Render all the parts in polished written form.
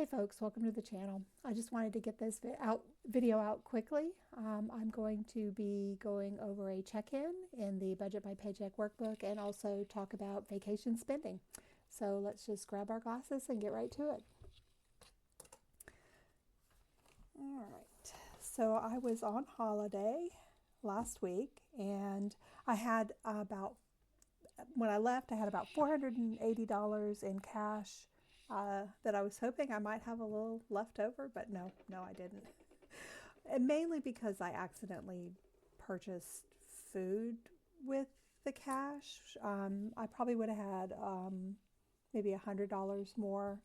Hey folks, welcome to the channel. I just wanted to get this video out quickly. I'm going to be going over a check-in in the Budget by Paycheck Workbook and also talk about vacation spending. So let's just grab our glasses and get right to it. All right, so I was on holiday last week and I had when I left, I had about $480 in cash that I was hoping I might have a little left over, but no, I didn't. And mainly because I accidentally purchased food with the cash. I probably would have had maybe $100 more,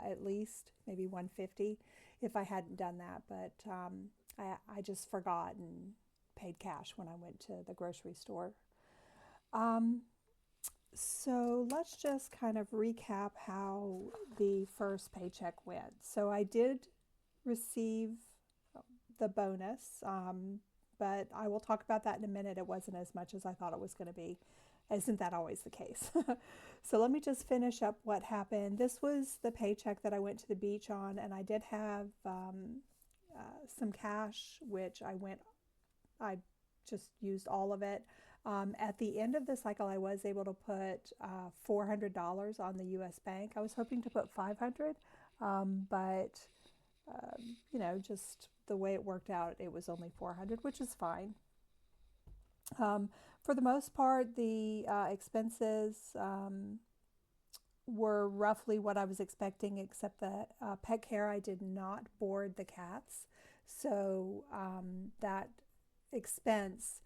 at least, maybe $150 if I hadn't done that. But I just forgot and paid cash when I went to the grocery store. So let's just kind of recap how the first paycheck went. So I did receive the bonus, but I will talk about that in a minute. It wasn't as much as I thought it was going to be. Isn't that always the case? So let me just finish up what happened. This was the paycheck that I went to the beach on, and I did have some cash, which I just used all of it. At the end of the cycle, I was able to put $400 on the U.S. bank. I was hoping to put $500, but just the way it worked out, it was only $400, which is fine. For the most part, the expenses were roughly what I was expecting, except that pet care, I did not board the cats, so that expense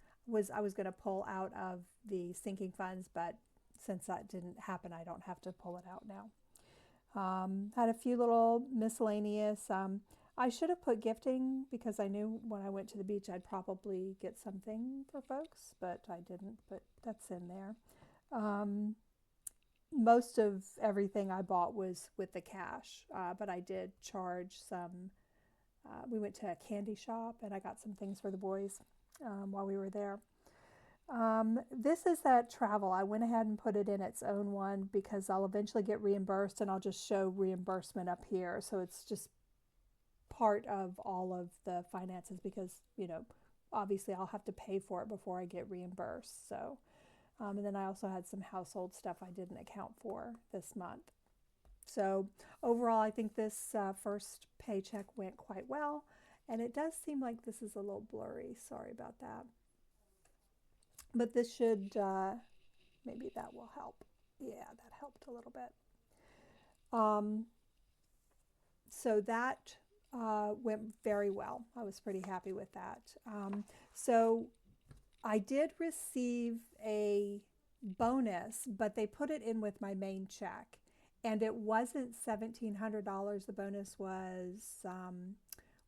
I was going to pull out of the sinking funds, but since that didn't happen, I don't have to pull it out now. Had a few little miscellaneous. I should have put gifting because I knew when I went to the beach I'd probably get something for folks, but I didn't, but that's in there. Most of everything I bought was with the cash, but I did charge some. We went to a candy shop and I got some things for the boys while we were there. This is that travel. I went ahead and put it in its own one because I'll eventually get reimbursed, and I'll just show reimbursement up here. So it's just part of all of the finances because, obviously I'll have to pay for it before I get reimbursed. So, and then I also had some household stuff I didn't account for this month. So overall, I think this first paycheck went quite well. And it does seem like this is a little blurry. Sorry about that. But this should, maybe that will help. Yeah, that helped a little bit. So that went very well. I was pretty happy with that. So I did receive a bonus, but they put it in with my main check. And it wasn't $1,700. The bonus was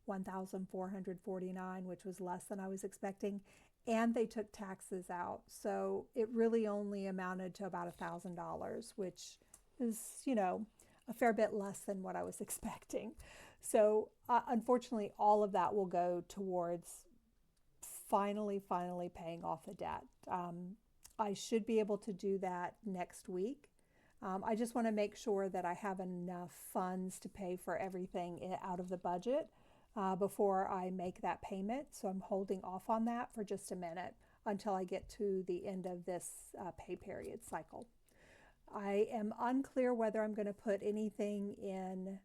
$1,449, which was less than I was expecting, and they took taxes out. So it really only amounted to about $1,000, which is, a fair bit less than what I was expecting. So unfortunately, all of that will go towards finally paying off the debt. I should be able to do that next week. I just want to make sure that I have enough funds to pay for everything out of the budget before I make that payment. So I'm holding off on that for just a minute until I get to the end of this pay period cycle. I am unclear whether I'm going to put anything in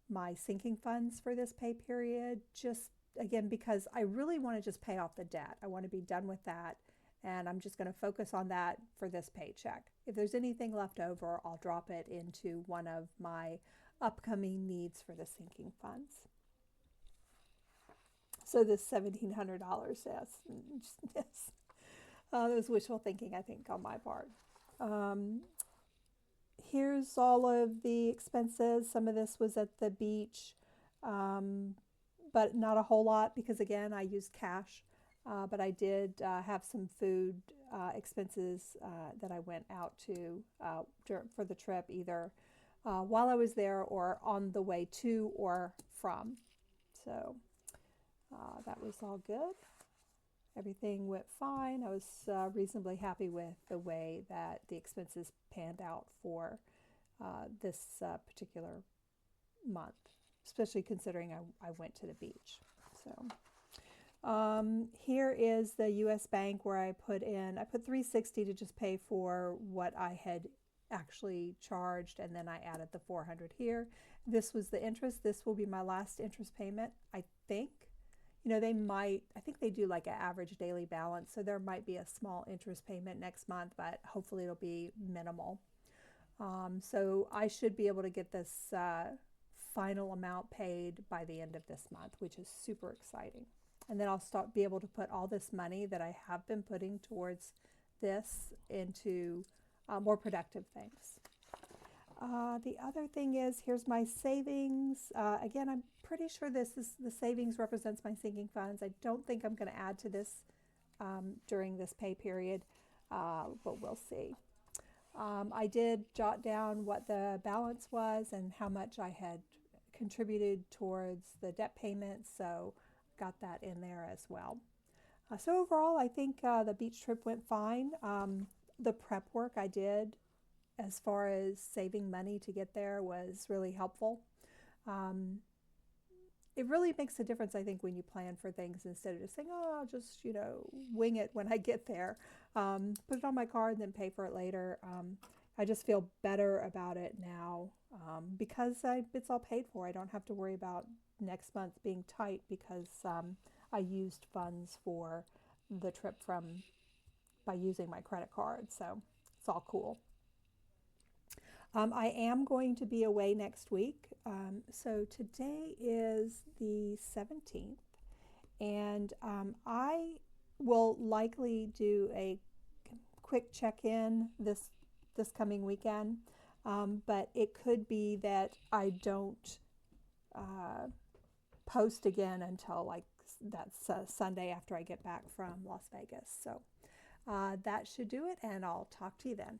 my sinking funds for this pay period, just again because I really want to just pay off the debt. I want to be done with that, and I'm just going to focus on that for this paycheck. If there's anything left over, I'll drop it into one of my upcoming needs for the sinking funds. So this $1,700, yes, yes. That was wishful thinking, I think, on my part. Here's all of the expenses. Some of this was at the beach, but not a whole lot because, again, I used cash. But I did have some food expenses that I went out to for the trip, either while I was there or on the way to or from. So that was all good. Everything went fine. I was reasonably happy with the way that the expenses panned out for this particular month. especially considering I went to the beach. So here is the U.S. Bank where I put 360 to just pay for what I had actually charged, and then I added the 400 here. This was the interest. This will be my last interest payment, I think. You know, I think they do like an average daily balance, so there might be a small interest payment next month, but hopefully it'll be minimal. So I should be able to get this final amount paid by the end of this month, which is super exciting. And then I'll be able to put all this money that I have been putting towards this into more productive things. The other thing is, here's my savings. Again, I'm pretty sure the savings represents my sinking funds. I don't think I'm going to add to this during this pay period, but we'll see. I did jot down what the balance was and how much I had contributed towards the debt payments, so got that in there as well. So overall, I think the beach trip went fine. The prep work I did as far as saving money to get there was really helpful. It really makes a difference, I think, when you plan for things instead of just saying, oh, I'll just, wing it when I get there. Put it on my card and then pay for it later. I just feel better about it now because it's all paid for. I don't have to worry about next month being tight because I used funds for the trip by using my credit card. So it's all cool. I am going to be away next week. So today is the 17th, and I will likely do a quick check-in this coming weekend, but it could be that I don't post again until like that's Sunday after I get back from Las Vegas. So that should do it, and I'll talk to you then.